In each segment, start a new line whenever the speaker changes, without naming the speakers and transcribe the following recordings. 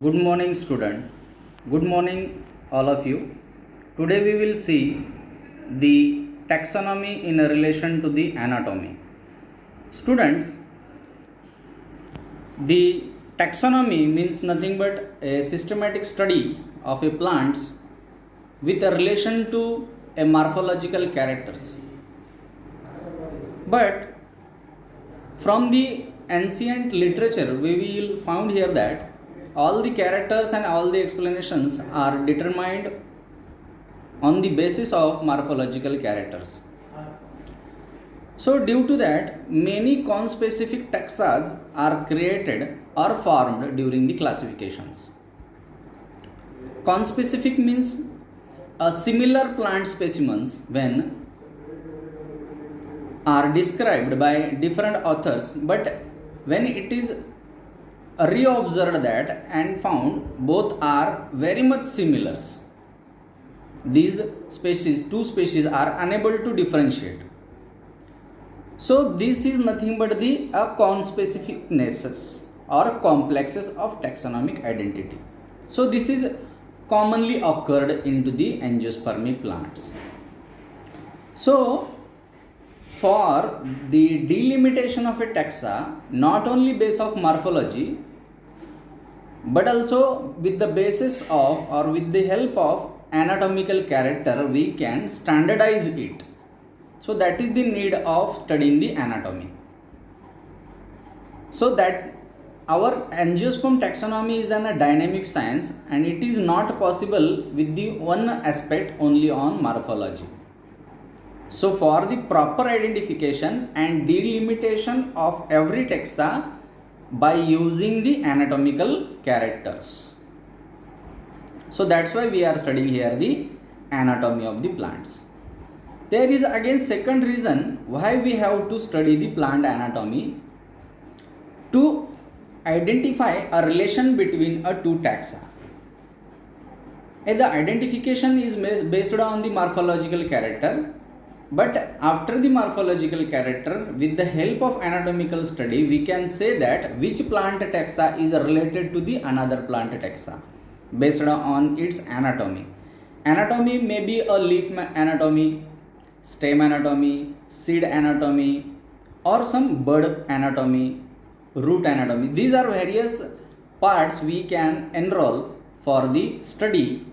Good morning, student. Good morning, all of you. Today we will see the taxonomy in relation to the anatomy. Students, the taxonomy means nothing but a systematic study of a plants with a relation to a morphological characters. But from the ancient literature, we will found here that all the characters and all the explanations are determined on the basis of morphological characters. So due to that, many conspecific taxa are created or formed during the classifications. Conspecific means a similar plant specimens when are described by different authors, but when it is reobserved that and found both are very much similar, these two species are unable to differentiate. So this is nothing but the conspecificnesses or complexes of taxonomic identity. So this is commonly occurred into the angiospermic plants. So for the delimitation of a taxa, not only based of morphology, but also with the basis of or with the help of anatomical character, we can standardize it. So that is the need of studying the anatomy. So that our angiosperm taxonomy is a dynamic science, and it is not possible with the one aspect only on morphology. So for the proper identification and delimitation of every taxa by using the anatomical characters. So that's why we are studying here the anatomy of the plants. There is again second reason why we have to study the plant anatomy, to identify a relation between a two taxa. And the identification is based on the morphological character, but after the morphological character, with the help of anatomical study, we can say that which plant taxa is related to the another plant taxa based on its anatomy. Anatomy may be a leaf anatomy, stem anatomy, seed anatomy, or some bud anatomy, root anatomy. These are various parts we can enroll for the study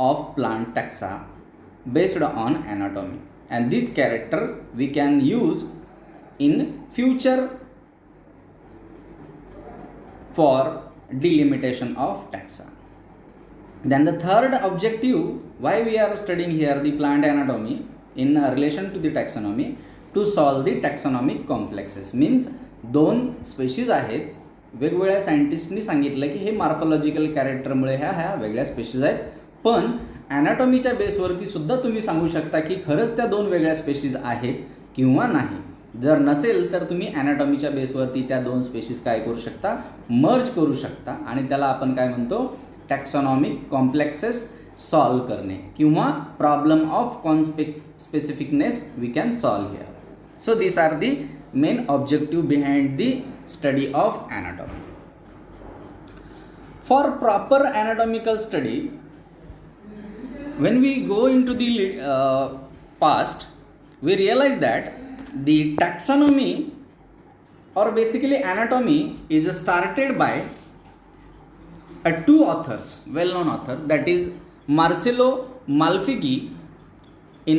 of plant taxa based on anatomy, and this character we can use in future for delimitation of taxa. Then the third objective why we are studying here the plant anatomy in relation to the taxonomy, to solve the taxonomic complexes. means दोन species आहेत, वेगवेगळ्या सायंटिस्टनी सांगितलं की हे morphological कॅरेक्टरमुळे ह्या वेगळ्या species आहेत, पण ॲनाटॉमीच्या बेसवरती सुद्धा तुम्ही सांगू शकता की खरंच त्या दोन वेगळ्या स्पेशीज आहेत किंवा नाही. जर नसेल तर तुम्ही ॲनाटॉमीच्या बेसवरती त्या दोन स्पेशीज काय करू शकता, मर्ज करू शकता, आणि त्याला आपण काय म्हणतो, टॅक्सॉनॉमिक कॉम्प्लेक्सेस सॉल्व करणे किंवा problem of conspecificness we can solve here. So this are the main objective behind the study of anatomy. For proper anatomical study, when we go into the past, we realize that the taxonomy or basically anatomy is started by two authors, well-known authors, that is Marcello Malfighi in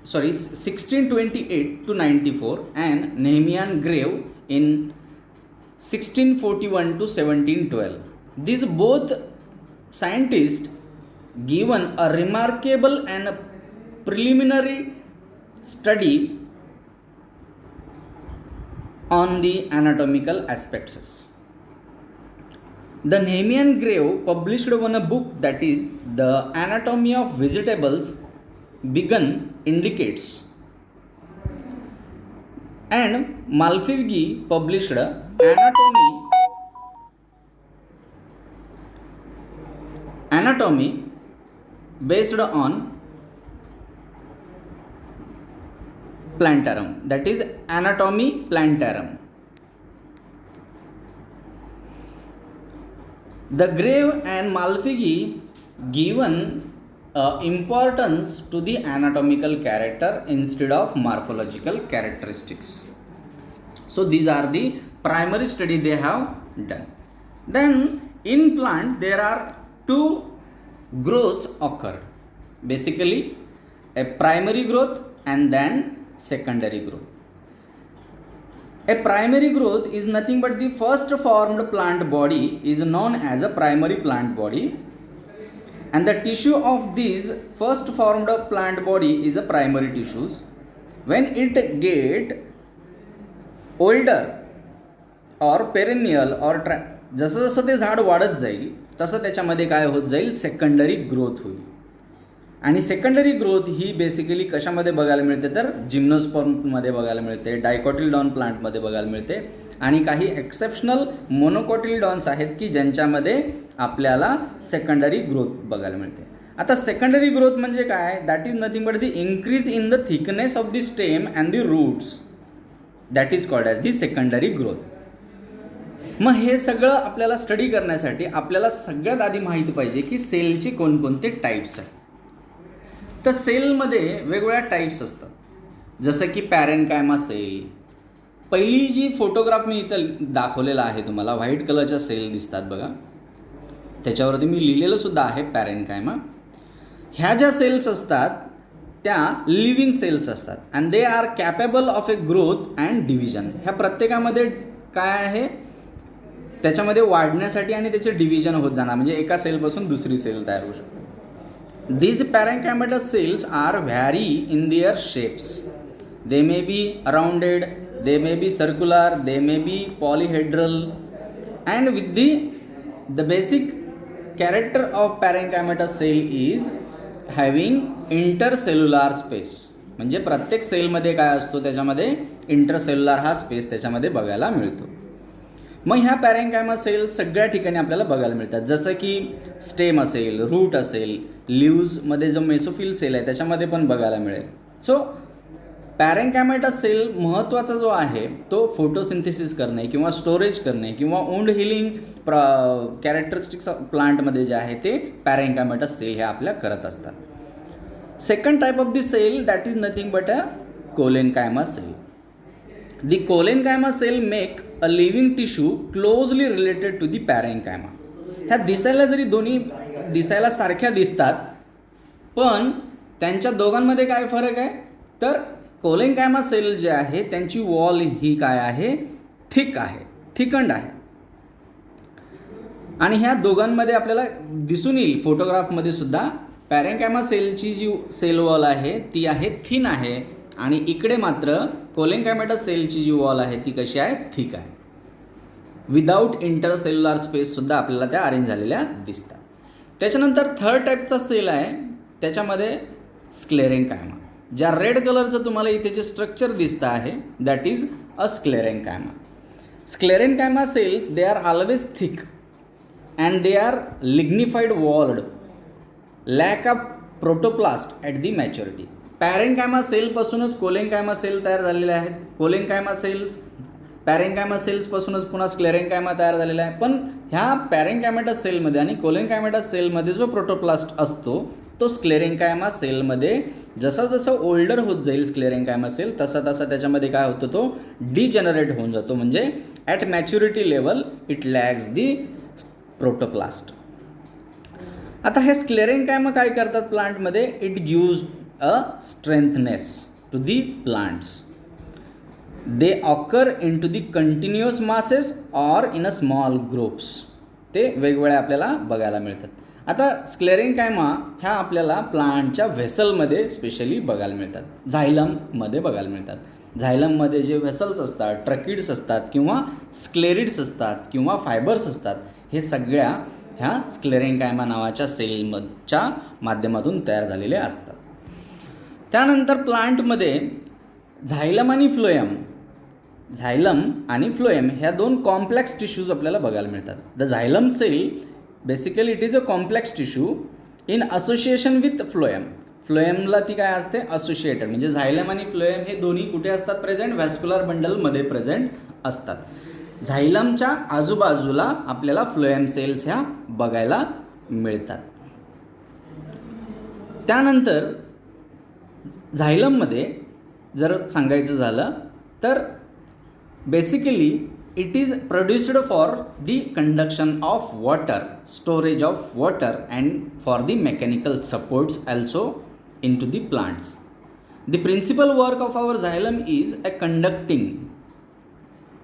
1628 to 94 and Nehemiah Grave in 1641 to 1712. These both scientists given a remarkable and a preliminary study on the anatomical aspects. The Nehemiah Grave published one book, that is The Anatomy of Vegetables Begun Indicates, and Malfighi published Anatomy based on Plantarum, that is Anatomy Plantarum. The Grave and Malpighi given importance to the anatomical character instead of morphological characteristics. So these are the primary study they have done. Then in plant there are two growths occurred. Basically a primary growth and then secondary growth. A primary growth is nothing but the first formed plant body is known as a primary plant body, and the tissue of this first formed plant body is a primary tissues. When it get older or perennial or जसं जसं ते झाड वाढत जाईल तसं त्याच्यामध्ये काय होत जाईल, सेकंडरी ग्रोथ होईल. आणि सेकंडरी ग्रोथ ही बेसिकली कशामध्ये बघायला मिळते तर जिम्नोस्पर्ममध्ये बघायला मिळते, डायकॉटिलडॉन प्लांटमध्ये बघायला मिळते, आणि काही एक्सेप्शनल मोनोकॉटिलडॉन्स आहेत की ज्यांच्यामध्ये आपल्याला सेकंडरी ग्रोथ बघायला मिळते. आता सेकंडरी ग्रोथ म्हणजे काय, that is nothing but the increase in the thickness of the stem and the roots, that is called as the secondary growth. मग हे सगळं आपल्याला स्टडी करण्यासाठी आपल्याला सगळ्यात आधी माहिती पाहिजे की सेलचे कोणकोणते टाईप्स आहेत. तर सेलमध्ये वेगवेगळ्या टाईप्स असतात, जसं की पॅरेनकायमा सेल. पहिली जी फोटोग्राफ मी इथं दाखवलेला आहे तुम्हाला, व्हाईट कलरच्या सेल दिसतात बघा, त्याच्यावरती मी लिहिलेलं सुद्धा आहे पॅरेनकायमा. ह्या ज्या सेल्स असतात त्या लिव्हिंग सेल्स असतात and they R capable of a growth and division. ह्या प्रत्येकामध्ये काय आहे, त्याच्यामध्ये वाढण्यासाठी आणि त्याचे डिव्हिजन होत जाणार, म्हणजे एका सेलपासून दुसरी सेल तयार होऊ शकते. These parenchymatous cells are vary in their shapes. They may be rounded, they may be circular, they may be polyhedral, and with the basic character of parenchymatous cell is having intercellular space. म्हणजे प्रत्येक सेलमध्ये काय असतो, त्याच्यामध्ये intercellular हा space त्याच्यामध्ये बघायला मिळतो. मग ह्या पॅरेनकायमा सेल सगळ्या ठिकाणी आपल्याला बघायला मिळतात, जसं की स्टेम असेल, रूट असेल, लिव्हजमध्ये जो मेसोफिल सेल आहे त्याच्यामध्ये पण बघायला मिळेल. सो पॅरेनकायमाटस सेल महत्त्वाचा जो आहे तो फोटोसिंथेसिस करणे किंवा स्टोरेज करणे किंवा वुंड हिलिंग कॅरेक्टरिस्टिक्स प्लांटमध्ये जे आहे ते पॅरेनकायमाटस सेल हे आपल्या करत असतात. Second type of the cell that is nothing but a collenchyma cell. The collenchyma cell make a living tissue closely related to the parenchyma. ह्या दिसायला जरी दोन्ही दिसायला सारख्या दिसतात पण त्यांच्या दोघांमध्ये काय फरक आहे तर कोलेनकायमा सेल जे आहे त्यांची वॉल ही काय आहे, थिक आहे, थिकंड आहे. आणि ह्या दोघांमध्ये आपल्याला दिसून येईल फोटोग्राफमध्ये सुद्धा पॅरेनकायमा सेलची जी सेल वॉल आहे ती आहे थिन आहे, आणि इकडे मात्र कोलेनकायमाटस सेलची जी वॉल आहे ती कशी आहे, थिक आहे. विदाऊट इंटरसेल्युलर स्पेससुद्धा आपल्याला त्या अरेंज झालेल्या दिसतात. त्याच्यानंतर थर्ड टाईपचा सेल आहे, त्याच्यामध्ये स्क्लेरेन्कायमा. ज्या रेड कलरचं तुम्हाला इथे जे स्ट्रक्चर दिसतं आहे that is a sclerenchyma. Sclerenchyma cells they are always thick and they are lignified walled, lack of protoplast at the maturity. Parenchyma सेलपासूनच कोलेनकायमा सेल तयार झालेले आहेत. कोलेनकायमा सेल्स पॅरेनकायमा सेल्सपासूनच पुन्हा स्क्लेरेन्कायमा तयार झालेला आहे. पण ह्या पॅरेनकायमाटस सेलमध्ये आणि कोलेनकायमाटस सेलमध्ये जो प्रोटोप्लास्ट असतो तो स्क्लेरेन्कायमा सेलमध्ये जसं जसं ओल्डर होत जाईल स्क्लेरेन्कायमा सेल तसा तसा त्याच्यामध्ये काय होतं, तो डिजनरेट होऊन जातो. म्हणजे at maturity level it lacks the protoplast. आता हे स्क्लेरेन्कायमा काय करतात प्लांटमध्ये, it gives a strengthness to the plants. They occur into the continuous masses or in a small groups. ते वेगवेगळ्या आपल्याला बघायला मिळतात. आता स्क्लेरेन्कायमा ह्या आपल्याला प्लांटच्या व्हेसलमध्ये स्पेशली बघायला मिळतात, झायलममध्ये बघायला मिळतात. झायलममध्ये जे व्हेसल्स असतात, ट्रकिड्स असतात किंवा स्क्लेरिड्स असतात किंवा फायबर्स असतात, हे सगळ्या ह्या स्क्लेरेन्कायमा नावाच्या सेलच्या माध्यमातून तयार झालेले असतात. त्यानंतर प्लांटमध्ये झायलम आणि फ्लोएम ह्या दोन कॉम्प्लेक्स टिश्यूज आपल्याला बघायला मिळतात. The xylem cell basically it is a complex tissue in association with phloem. फ्लोएमला ती काय असते, असोसिएटेड. म्हणजे झायलम आणि फ्लोएम हे दोन्ही कुठे असतात प्रेझेंट, व्हॅस्क्युलर बंडलमध्ये प्रेझेंट असतात. झायलमच्या आजूबाजूला आपल्याला फ्लोएम सेल्स ह्या बघायला मिळतात. त्यानंतर झायलममध्ये जर सांगायचं झालं तर basically it is produced for the conduction of water, storage of water and for the mechanical supports also into the plants. The principal work of our xylem is a conducting,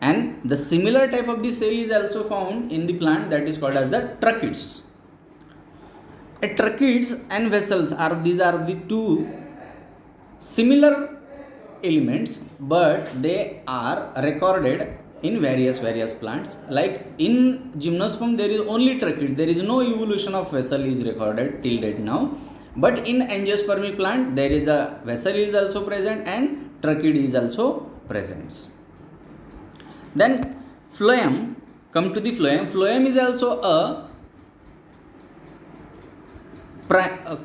and the similar type of the cell is also found in the plant that is called as the tracheids. Tracheids and vessels are the two similar elements, but they are recorded in various plants. Like in gymnosperm there is only tracheids, there is no evolution of vessel is recorded till date now. But in angiospermic plant there is a vessel is also present and tracheid is also present. Then phloem, come to the phloem. Phloem is also a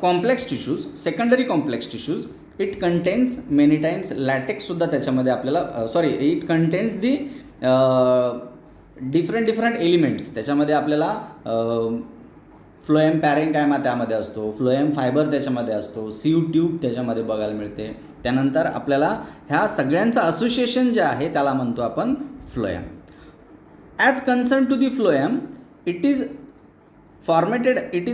complex tissues, secondary complex tissues. It contains many times latex सुद्धा त्याच्यामध्ये आपल्याला it contains the different elements. त्याच्यामध्ये आपल्याला phloem पॅरेन्कायमा त्यामध्ये असतो, phloem fibre त्याच्यामध्ये असतो, sieve tube त्याच्यामध्ये बघायला मिळते. त्यानंतर आपल्याला ह्या सगळ्यांचं असोसिएशन जे आहे त्याला म्हणतो आपण phloem. As concern to the phloem, it is formatted, it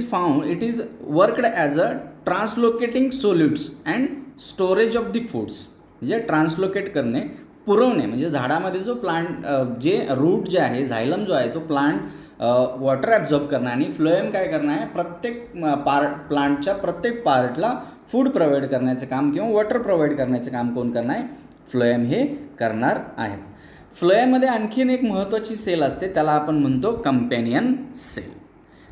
is worked as a translocating solutes and storage of the foods. म्हणजे ट्रान्सलोकेट करणे, पुरवणे, म्हणजे झाडामध्ये जो प्लांट जे रूट जे आहे, झायलम जो आहे तो प्लांट वॉटर ॲब्झॉर्ब करणं आणि फ्लोएम काय करणं आहे, प्रत्येक प्लांटच्या प्रत्येक पार्टला फूड प्रोव्हाइड करण्याचं काम किंवा वॉटर प्रोव्हाइड करण्याचं काम कोण करणार आहे, फ्लोएम हे करणार आहे. फ्लोएममध्ये आणखीन एक महत्त्वाची सेल असते, त्याला आपण म्हणतो कंपॅनियन सेल.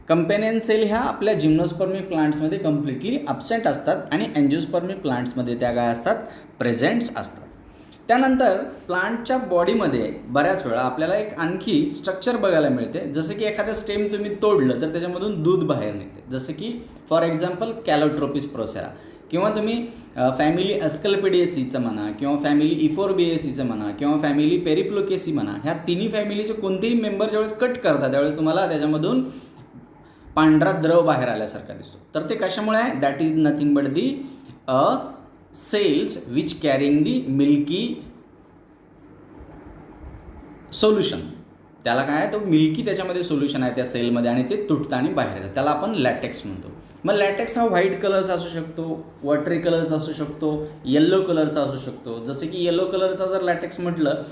कंपॅनियन सेल ह्या आपल्या जिम्नोस्पर्मिक प्लांट्समध्ये कम्प्लिटली ॲब्सेंट असतात आणि एन्जिओस्पर्मिक प्लांट्समध्ये त्या काय असतात, प्रेझेंट्स असतात. त्यानंतर प्लांटच्या बॉडीमध्ये बऱ्याच वेळा आपल्याला एक आणखी स्ट्रक्चर बघायला मिळते. जसं की एखादं स्टेम तुम्ही तोडलं तर त्याच्यामधून दूध बाहेर निघते, जसं की फॉर एक्झाम्पल कॅलोट्रोपिस प्रोसेरा, किंवा तुम्ही फॅमिली अस्कल्पिडिएसीचं म्हणा किंवा फॅमिली इफोर्बिएसीचं म्हणा किंवा फॅमिली पेरिप्लोकेसी म्हणा, ह्या तिन्ही फॅमिलीचे कोणतेही मेंबर ज्यावेळेस कट करतात त्यावेळेस तुम्हाला त्याच्यामधून पांढरा द्रव बाहेर आल्यासारखा दिसतो. तर ते कशामुळे आहे, that is nothing but the cells which carrying the milky solution. त्याला काय आहे, तो मिल्की त्याच्यामध्ये सोल्युशन आहे त्या सेलमध्ये आणि ते तुटतं आणि बाहेर येतं, त्याला आपण लॅटेक्स म्हणतो. मग लॅटेक्स हा व्हाईट कलरचा असू शकतो, वॉटरी कलरचा असू शकतो, येल्लो कलरचा असू शकतो. जसं की येल्लो कलरचा जर लॅटेक्स म्हटलं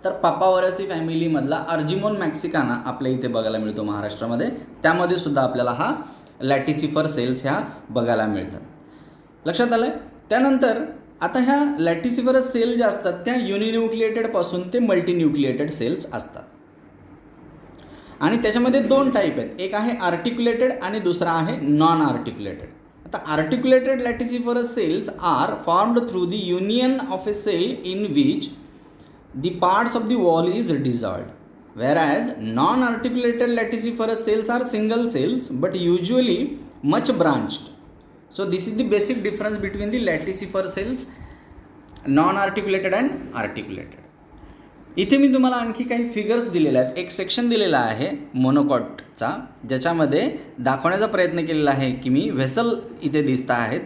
तर पापावरसी फॅमिलीमधला अर्जिमोन मॅक्सिकाना आपल्या इथे बघायला मिळतो महाराष्ट्रामध्ये, त्यामध्ये सुद्धा आपल्याला हा लॅटिसिफर सेल्स ह्या बघायला मिळतात. लक्षात आलं. त्यानंतर आता ह्या लॅटिसिफरस सेल ज्या असतात त्या युनिन्यूक्लिएटेडपासून ते मल्टीन्यूक्लिएटेड सेल्स असतात आणि त्याच्यामध्ये दोन टाईप आहेत, एक आहे आर्टिक्युलेटेड आणि दुसरा आहे नॉन आर्टिक्युलेटेड. आता articulated laticiferous cells are formed through the union of a cell in which the parts of the wall is dissolved, whereas non-articulated latissiferous cells are single cells but usually much branched. So this is the basic difference between the latissifer cells, non-articulated and articulated. इथे मी तुम्हाला आणखी काही figures दिलेले आहेत. एक section दिलेला आहे मोनोकॉटचा, ज्याच्यामध्ये दाखवण्याचा प्रयत्न केलेला आहे की मी व्हेसल इथे दिसत आहेत,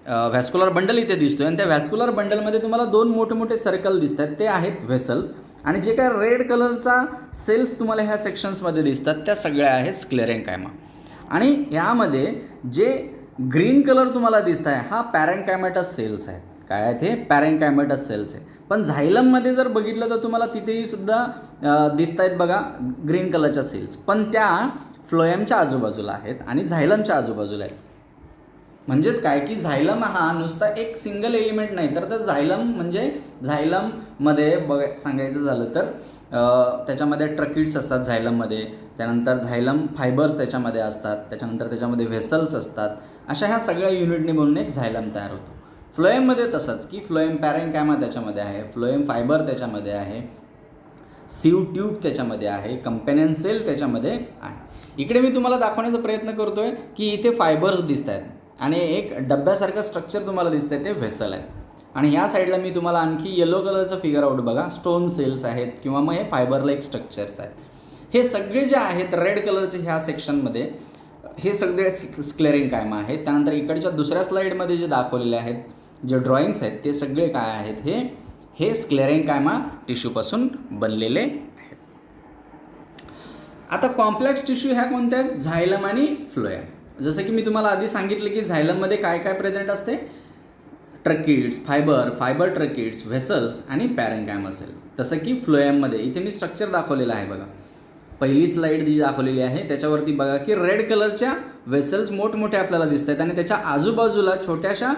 व्हॅस्क्युलर बंडल इथे दिसतोय आणि त्या व्हॅस्क्युलर बंडलमध्ये तुम्हाला दोन मोठे मोठे सर्कल दिसत आहेत, ते आहेत व्हेसल्स. आणि जे काय रेड कलरचा सेल्स तुम्हाला ह्या सेक्शन्समध्ये दिसतात त्या सगळ्या आहेत स्क्लेरेन्कायमा. आणि ह्यामध्ये जे ग्रीन कलर तुम्हाला दिसत आहे हा पॅरेन्कायमॅटस सेल्स आहेत. काय आहेत हे, पॅरेन्कायमॅटस सेल्स आहे. पण झायलममध्ये जर बघितलं तर तुम्हाला तिथेही सुद्धा दिसत आहेत बघा ग्रीन कलरच्या सेल्स, पण त्या फ्लोएमच्या आजूबाजूला आहेत आणि झायलमच्या आजूबाजूला आहेत. म्हणजेच काय की झायलम हा नुसता एक सिंगल एलिमेंट नाही, तर झायलम म्हणजे झायलममध्ये सांगायचं झालं तर त्याच्यामध्ये ट्रकिड्स असतात झायलममध्ये, त्यानंतर झायलम फायबर्स त्याच्यामध्ये असतात, त्याच्यानंतर त्याच्यामध्ये व्हेसल्स असतात. अशा ह्या सगळ्या युनिटने म्हणून एक झायलम तयार होतो. फ्लोएममध्ये तसंच की फ्लोएम पॅरेन्कायमा त्याच्यामध्ये आहे, फ्लोएम फायबर त्याच्यामध्ये आहे, सीव ट्यूब त्याच्यामध्ये आहे, कंपॅनियन सेल त्याच्यामध्ये आहे. इकडे मी तुम्हाला दाखवण्याचा प्रयत्न करतोय की इथे फायबर्स दिसत आहेत आणि एक डब्यासारखं स्ट्रक्चर तुम्हाला दिसतंय ते व्हेसल आहे. आणि ह्या साईडला मी तुम्हाला आणखी येलो कलरचं फिगर आउट बघा, स्टोन सेल्स आहेत किंवा मग हे फायबर लाईक स्ट्रक्चर्स आहेत. हे सगळे जे आहेत रेड कलरचे ह्या सेक्शनमध्ये हे सगळे स्क्लेरेन्कायमा आहेत. त्यानंतर इकडच्या दुसऱ्या स्लाईडमध्ये जे दाखवलेले आहेत जे ड्रॉइंग्स आहेत ते सगळे काय आहेत, हे स्क्लेरेन्कायमा टिश्यूपासून बनलेले आहेत. आता कॉम्प्लेक्स टिश्यू ह्या कोणत्या आहेत, झायलम आणि फ्लोएम. जसं की मी तुम्हाला आधी सांगितलं की झायलममध्ये काय काय प्रेझेंट असते, ट्रकिड्स, फायबर ट्रकिड्स, व्हेसल्स आणि पॅरेन्कायमा सेल. तसं की फ्लोएममध्ये इथे मी स्ट्रक्चर दाखवलेलं आहे बघा, पहिली स्लाईड जी दाखवलेली आहे त्याच्यावरती बघा की रेड कलरच्या व्हेसल्स मोठमोठे आपल्याला दिसत आहेत आणि त्याच्या आजूबाजूला छोट्याशा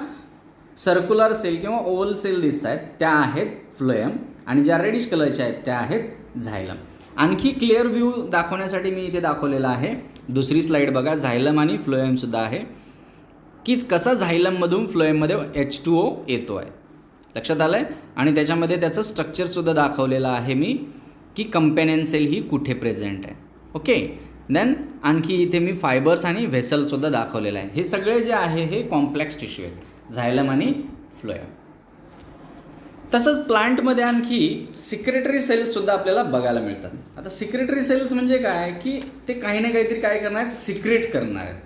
सर्क्युलर सेल किंवा ओव्हल सेल दिसत आहेत, त्या आहेत फ्लोएम. आणि ज्या रेडिश कलरच्या आहेत त्या आहेत झायलम. आणखी क्लिअर व्ह्यू दाखवण्यासाठी मी इथे दाखवलेला आहे, दुसरी स्लाईड बघा, झायलम आणि फ्लोएमसुद्धा आहे की कसा झायलममधून फ्लोएममध्ये H2O येतो आहे, लक्षात आलं आहे. आणि त्याच्यामध्ये त्याचं स्ट्रक्चरसुद्धा दाखवलेलं आहे मी की कंपॅनियन सेल ही कुठे प्रेझेंट आहे. ओके, देन आणखी इथे मी फायबर्स आणि व्हेसलसुद्धा दाखवलेलं आहे. हे सगळे जे आहे हे कॉम्प्लेक्स टिश्यू आहेत, झायलम आणि फ्लोएम. तसंच प्लांटमध्ये आणखी सिक्रेटरी सेल्ससुद्धा आपल्याला बघायला मिळतात. आता सिक्रेटरी सेल्स म्हणजे काय की ते काही ना काहीतरी काय करणार आहेत, सिक्रेट करणार आहेत.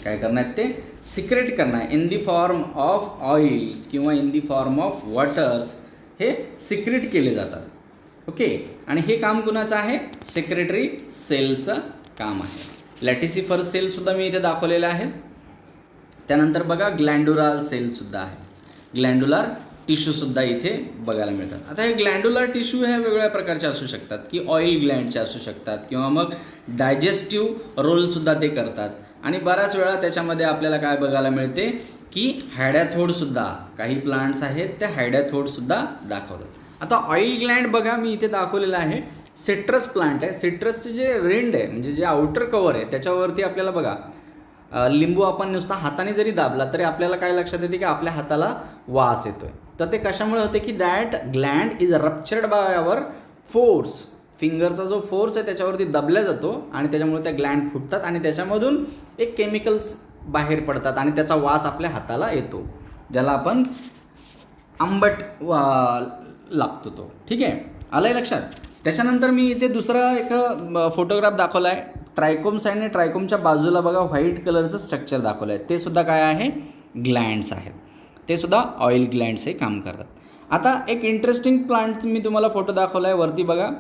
काय करणार आहेत ते सिक्रेट करणार आहे in the form of oils किंवा in the form of waters, हे सिक्रेट केले जातात. ओके, आणि हे काम कुणाचं आहे, सेक्रेटरी सेलचं काम आहे. लॅटिसिफर सेलसुद्धा मी इथे दाखवलेले आहेत. त्यानंतर बघा ग्लँड्युलर सेलसुद्धा आहे, ग्लँड्युलर टिश्यूसुद्धा इथे बघायला मिळतात. आता हे ग्लँड्युलर टिश्यू ह्या वेगवेगळ्या प्रकारचे असू शकतात की ऑइल ग्लँडचे असू शकतात किंवा मग डायजेस्टिव्ह रोलसुद्धा ते करतात. आणि बऱ्याच वेळा त्याच्यामध्ये आपल्याला काय बघायला मिळते की हायडॅथोडसुद्धा, काही प्लांट्स आहेत त्या हायडॅथोडसुद्धा दाखवतात. आता ऑइल ग्लँड बघा मी इथे दाखवलेलं आहे, सिट्रस प्लांट आहे. सिट्रसचे जे रिंड आहे म्हणजे जे आउटर कवर आहे त्याच्यावरती आपल्याला बघा लिंबू आपण नुसता हाताने जरी दाबला तरी आपल्याला काय लक्षात येते की आपल्या हाताला वास येतोय. तर ते कशामुळे होते की that gland is ruptured by our force, फिंगरचा जो फोर्स आहे त्याच्यावरती दबल्या जातो आणि त्याच्यामुळे त्या ग्लँड फुटतात आणि त्याच्यामधून एक केमिकल्स बाहेर पडतात आणि त्याचा वास आपल्या हाताला येतो, ज्याला आपण आंबट लागतो तो. ठीक आहे, आलं आहे लक्षात. त्याच्यानंतर मी इथे दुसरा एक फोटोग्राफ दाखवला आहे, ट्रायकोम्स आहे आणि ट्रायकोमच्या बाजूला बघा व्हाईट कलरचं स्ट्रक्चर दाखवलं आहे, ते सुद्धा काय आहे, ग्लँड्स आहेत. ते सुद्धा ऑइल ग्लँड्स हे काम करतात. आता एक इंटरेस्टिंग प्लांट मी तुम्हाला फोटो दाखवला आहे, वरती बघा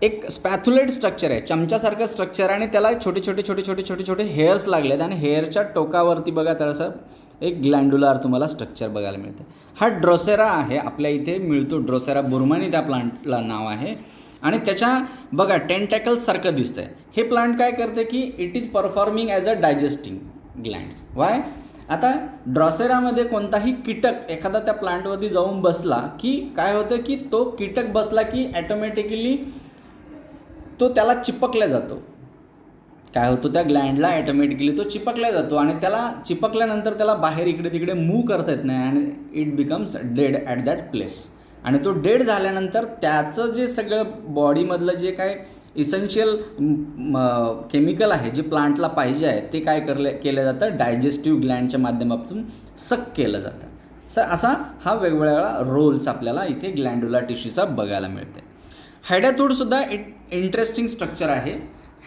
एक स्पॅथुलेट स्ट्रक्चर आहे, चमच्यासारखं स्ट्रक्चर, आणि त्याला छोटे छोटे छोटे छोटे छोटे छोटे हेअर्स लागले आहेत आणि हेअरच्या टोकावरती बघा त्याचं एक ग्लँड्युलर तुम्हाला स्ट्रक्चर बघायला मिळते. हा ड्रोसेरा आहे, आपल्या इथे मिळतो ड्रोसेरा बुर्मानी त्या प्लांटला नाव आहे. आणि त्याच्या बघा टेंटॅकल्ससारखं दिसतं आहे. हे प्लांट काय करते की it is performing as a digesting glands. Why, आता ड्रॉसेरामध्ये कोणताही कीटक एखादा त्या प्लांटवरती जाऊन बसला की काय होतं की तो कीटक बसला की ॲटोमॅटिकली तो त्याला चिपकला जातो. काय होतं, त्या ग्लँडला ॲटोमॅटिकली तो चिपकला जातो आणि त्याला चिपकल्यानंतर त्याला बाहेर इकडे तिकडे मूव्ह करता येत नाही आणि it becomes dead at that place. आणि तो डेड झाल्यानंतर त्याचं जे सगळं बॉडीमधलं जे काय इसेन्शियल केमिकल आहे जे प्लांटला पाहिजे आहे ते काय केलं जातं, डायजेस्टिव्ह ग्लँडच्या माध्यमातून सक केलं जातं. असा हा वेगवेगळा रोल्स आपल्याला इथे ग्लँड्युलर टिश्यूचा बघायला मिळते. हायडॅथोडसुद्धा इंटरेस्टिंग स्ट्रक्चर आहे.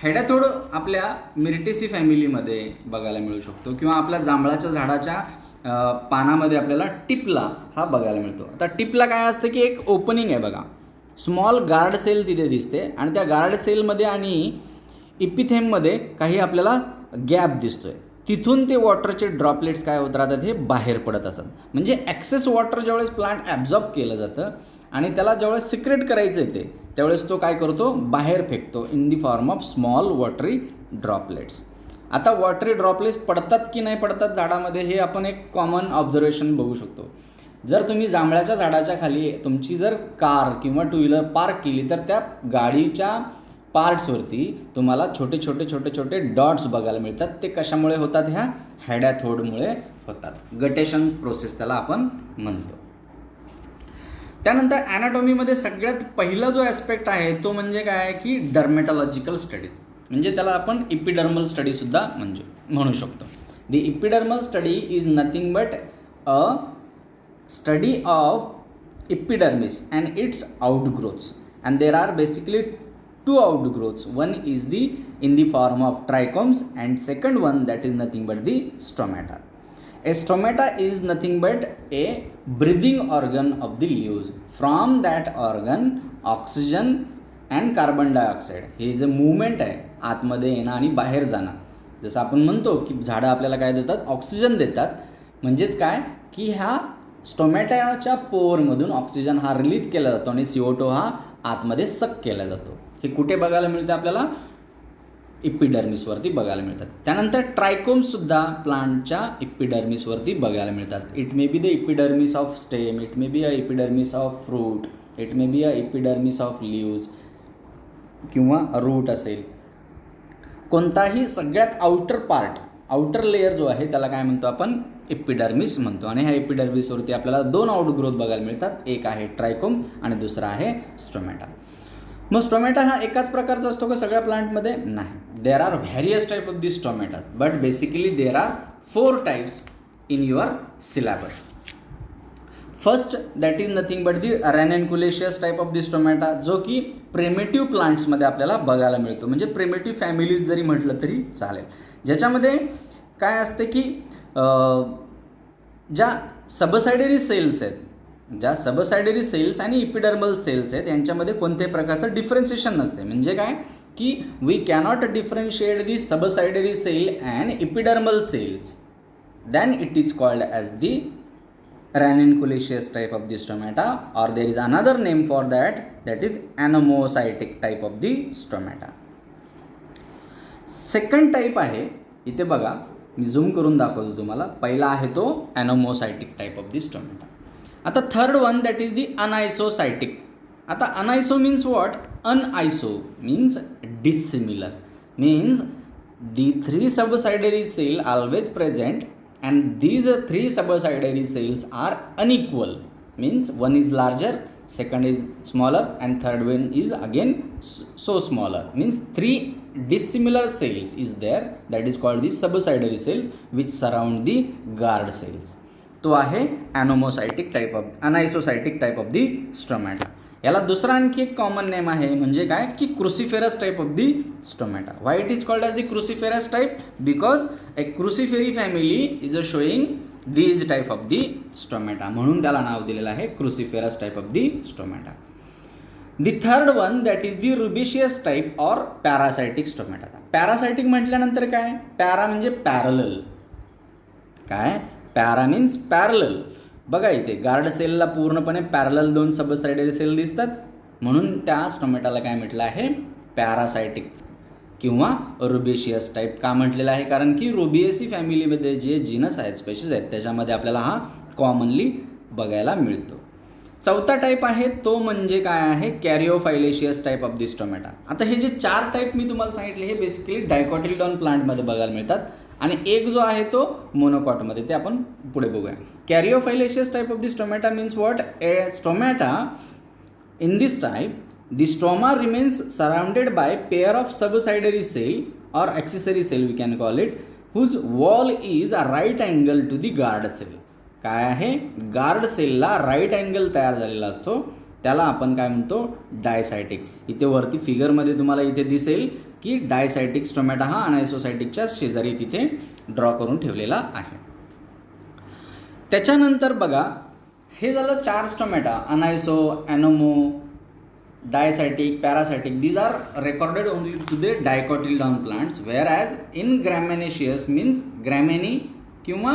हायडॅथोड आपल्या मिर्टेसी फॅमिलीमध्ये बघायला मिळू शकतो किंवा आपल्या जांभळाच्या झाडाच्या पानामध्ये आपल्याला टिपला हा बघायला मिळतो. आता टिपला काय असतं की एक ओपनिंग आहे बघा, स्मॉल गार्ड सेल तिथे दिसते आणि त्या गार्ड सेलमध्ये आणि इपिथेममध्ये काही आपल्याला गॅप दिसतो आहे. तिथून ते वॉटरचे ड्रॉपलेट्स काय होत राहतात, हे बाहेर पडत असतात. म्हणजे ॲक्सेस वॉटर ज्यावेळेस प्लांट ॲब्झॉर्ब केलं जातं आणि त्याला ज्यावेळेस सिक्रेट करायचं येते त्यावेळेस तो काय करतो, बाहेर फेकतो in the form of small watery droplets. आता वॉटरी ड्रॉपलेट्स पडतात की नाही पडतात झाडामध्ये हे आपण एक कॉमन ऑब्झर्वेशन बघू शकतो. जर तुम्ही जांभळाच्या झाडाच्या खाली तुमची जर कार किंवा टू व्हीलर पार्क केली तर त्या गाडीच्या पार्ट्सवरती तुम्हाला छोटे छोटे छोटे छोटे डॉट्स बघायला मिळतात. ते कशामुळे होतात, ह्या हायडॅथोडमुळे होतात. गटेशन प्रोसेस त्याला आपण म्हणतो. त्यानंतर ॲनाटॉमीमध्ये सगळ्यात पहिला जो ॲस्पेक्ट आहे तो म्हणजे काय की डर्मेटॉलॉजिकल स्टडीज, म्हणजे त्याला आपण इपिडर्मल स्टडीसुद्धा म्हणू शकतो. The epidermal study is nothing but a study of epidermis and its outgrowths, and there are basically two outgrowths. One is in the form of trichomes, and second one that is nothing but the stomata. A stomata is nothing but a breathing organ of the leaves. From that organ oxygen and carbon dioxide हे जे movement आहे आतमध्ये येणं आणि बाहेर जाणं, जसं आपण म्हणतो की झाडं आपल्याला काय देतात, ऑक्सिजन देतात. म्हणजेच काय की ह्या स्टोमॅटाच्या पोअरमधून ऑक्सिजन हा रिलीज केला जातो आणि CO2 हा आतमध्ये सक केला जातो. हे कुठे बघायला मिळतं आपल्याला, इपिडर्मिसवरती बघायला मिळतात. त्यानंतर ट्रायकोम्ससुद्धा प्लांटच्या इपिडर्मिसवरती बघायला मिळतात. It may be the epidermis of stem, it may be a epidermis of fruit, it may be a epidermis of leaves किंवा रूट असेल. कोणताही सगळ्यात आउटर लेयर जो आहे त्याला काय म्हणतो आपण, इपिडर्मिस म्हणतो. आणि ह्या इपिडर्मिसवरती आपल्याला दोन आउटग्रोथ बघायला मिळतात, एक आहे ट्रायकोम आणि दुसरा आहे स्टोमॅटा. मग स्टोमॅटा हा एकाच प्रकारचा असतो का सगळ्या प्लांटमध्ये? नाही. There are various type of the stomata, but basically there are 4 types in your syllabus. First that is nothing but the ranunculaceous type of the stomata, जो की प्रिमेटिव्ह प्लांट्समध्ये आपल्याला बघायला मिळतो. म्हणजे प्रिमेटिव्ह फॅमिलीज जरी म्हटलं तरी चालेल. ज्याच्यामध्ये काय असते की ज्या सबसायडरी सेल्स आहेत, ज्या सबसायडरी सेल्स आणि इपिडर्मल सेल्स आहेत यांच्यामध्ये कोणत्याही प्रकारचं डिफरन्शिएशन नसते. म्हणजे काय की we cannot differentiate the subsidiary cell and epidermal cells, then it is called as the ranunculus type of the stomata, or there is another name for that, that is anomocytic type of the stomata. Second type आहे, इथे बघा मी zoom करून दाखवतो तुम्हाला. पहिला आहे तो anomocytic type of the stomata. आता third one that is the anisocytic. आता aniso means what, aniso means dissimilar, means the 3 subsidiary cell always present and these 3 subsidiary cells are unequal, means one is larger, second is smaller and third one is again so smaller, means 3 dissimilar cells is there, that is called the subsidiary cells which surround the guard cells. तो आहे anomocytic type of anisocytic type of the stomata. याला दुसरा आणखी एक common name आहे, म्हणजे काय की cruciferous type of the stomata. Why it is called as the cruciferous type, because a cruciferae family is a showing these type of the stomata, म्हणून त्याला नाव दिलेलं आहे cruciferous type of the stomata. The third one that is the rubiaceous type or paracytic stomata. Paracytic म्हटल्यानंतर काय, para म्हणजे parallel, काय para means parallel. बघा इथे गार्ड सेलला पूर्णपणे पॅरलल 2 सबसायडरी सेल दिसतात, म्हणून त्या स्टोमॅटाला काय म्हटलं आहे, पॅरासायटिक किंवा रुबिशियस टाईप. का म्हटलेलं आहे, कारण की रुबिएसी फॅमिलीमध्ये जे जीनस आहेत, स्पेशीज आहेत, त्याच्यामध्ये आपल्याला हा कॉमनली बघायला मिळतो. चौथा टाईप आहे तो म्हणजे काय आहे, कॅरिओफायलेशियस टाईप ऑफ दी स्टोमॅटा. आता हे जे 4 टाईप मी तुम्हाला सांगितले हे बेसिकली डायकॉटिलडॉन प्लांटमध्ये बघायला मिळतात आणि एक जो आहे तो मोनोकॉटमध्ये, ते आपण पुढे बघूया. Caryophyllaceous type of the stomata means what, a stomata in this type the stoma remains surrounded by pair of subsidiary cell or accessory cell we can call it, whose wall is a right angle to the guard cell. काय आहे, guard सेलला right angle तयार झालेला असतो, त्याला आपण काय म्हणतो, डायसायटिक. इथे वरती फिगरमध्ये तुम्हाला इथे दिसेल की डायसायटिक स्टोमॅटा हा अनायसोसायटिकच्या शेजारी तिथे ड्रॉ करून ठेवलेला आहे. त्याच्यानंतर बघा हे झालं 4 stomata, aniso, anomo, diacytic, paracytic. These are recorded only to the dicotyledon plants, whereas in graminaceous means gramineae किंवा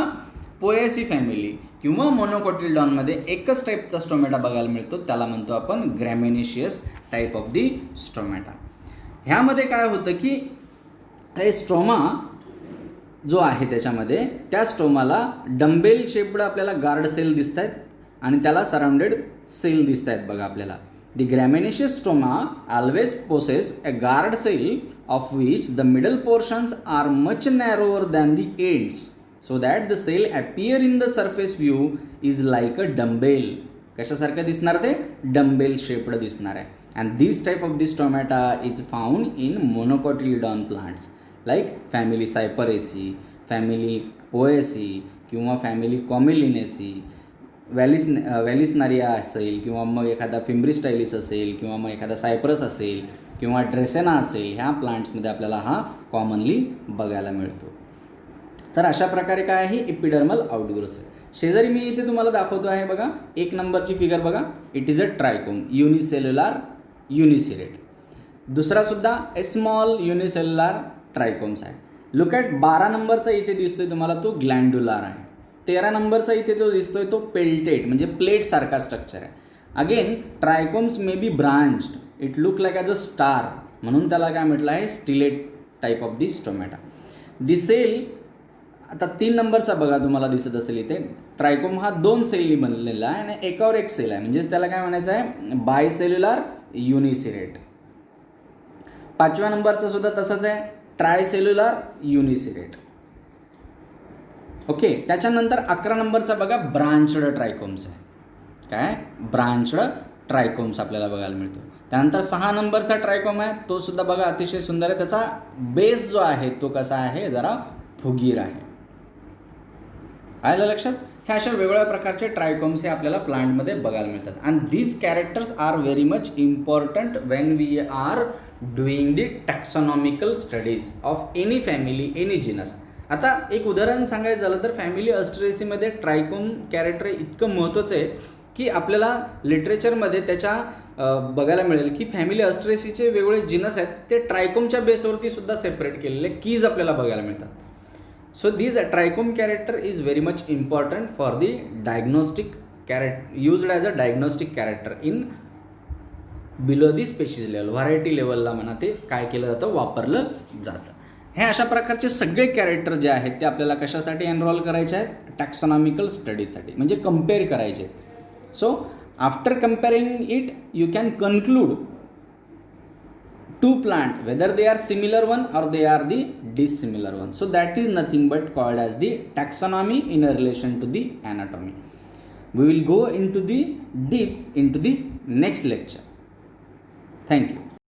पोएसी फॅमिली किंवा मोनोकॉटिलडॉनमध्ये एकच टाईपचा स्टोमॅटा बघायला मिळतो, त्याला म्हणतो आपण ग्रॅमेनेशियस टाईप ऑफ दी स्टोमॅटा. ह्यामध्ये काय होतं की हे स्टोमा जो आहे त्याच्यामध्ये, त्या स्टोमाला डंबेल शेप्ड आपल्याला गार्ड सेल दिसत आहेत आणि त्याला सराउंडेड सेल दिसत आहेत बघा आपल्याला. The graminaceous stoma always possess a guard cell of which the middle portions are much narrower than the ends, so that the cell appear in the surface view is like a dumbbell. कशासारखं दिसणार ते, dumbbell shaped दिसणार आहे. and this type of the stomata is found in monocotyledon plants like family Cyperaceae, family Poaceae किंवा family कॉमिलिनेसी, व्हॅलिसनारिया असेल किंवा मग एखादा फिम्ब्रिस्टायलिस असेल किंवा मग एखादा सायप्रस असेल किंवा ड्रेसेना असेल, ह्या प्लांट्समध्ये आपल्याला हा कॉमनली बघायला मिळतो. तर अशा प्रकारे काय आहे, एपिडर्मल आउटग्रोथ आहे. शेजारी मी इथे तुम्हाला दाखवतो आहे बघा, 1 नंबरची फिगर बघा, it is a trichome unicellular uniseriate. दुसरासुद्धा ए स्मॉल युनिसेल्युलर ट्रायकोम्स आहे. लुक ॲट 12 नंबरचा इथे दिसतोय तुम्हाला तो ग्लँड्युलार आहे. 13 नंबरचा इथे जो दिसतोय तो पेल्टेट म्हणजे प्लेटसारखा स्ट्रक्चर आहे. Again trichomes may be branched, it look like as a star, म्हणून त्याला काय म्हटलं आहे, stellate type of the stomata. दिसेल आता 3 नंबरचा बघा, तुम्हाला दिसत असेल इथे ट्रायकोम हा 2 सेलनी बनलेला आहे आणि एकावर एक सेल आहे, म्हणजेच त्याला काय म्हणायचं आहे, बायसेल्युलर युनिसिरेट. 5व्या नंबरचं सुद्धा तसंच आहे, ट्रायसेल्युलर युनिसिरेट. ओके. त्याच्यानंतर 11 नंबरचा बघा, ब्रांचड ट्रायकोम्स आहे. काय, ब्रांचड ट्रायकोम्स आपल्याला बघायला मिळतो. त्यानंतर 6 नंबरचा ट्रायकोम आहे, तो सुद्धा बघा अतिशय सुंदर आहे. त्याचा बेस जो आहे तो कसा आहे, जरा फुगीर आहे. आलं लक्षात. हे अशा वेगवेगळ्या प्रकारचे ट्रायकोम्स हे आपल्याला प्लांटमध्ये बघायला मिळतात. And these characters are very much important when we are doing the taxonomical studies of any family, any genus. आता एक उदाहरण सांगायचं झालं तर फॅमिली अस्ट्रेसीमध्ये ट्रायकोम कॅरेक्टर इतकं महत्त्वाचं आहे की आपल्याला लिटरेचरमध्ये त्याच्या बघायला मिळेल की फॅमिली अस्ट्रेसीचे वेगवेगळे जिनस आहेत ते ट्रायकोमच्या बेसवरती सुद्धा सेपरेट केलेले कीज आपल्याला बघायला मिळतात. So this trichome character is very much important for the diagnostic used as a diagnostic character in below the species level, variety level ला म्हणा ते काय केलं जातं, वापरलं जातं. हे अशा प्रकारचे सगळे कॅरेक्टर जे आहेत ते आपल्याला कशासाठी एनरोल करायचे आहेत, टॅक्सॉनॉमिकल स्टडीजसाठी, म्हणजे कम्पेअर करायचे आहेत. So after comparing it you can conclude two plant whether they are similar one or they are the dissimilar one. So that is nothing but called as the taxonomy in a relation to the anatomy. We will go into the deep into the next lecture. Thank you.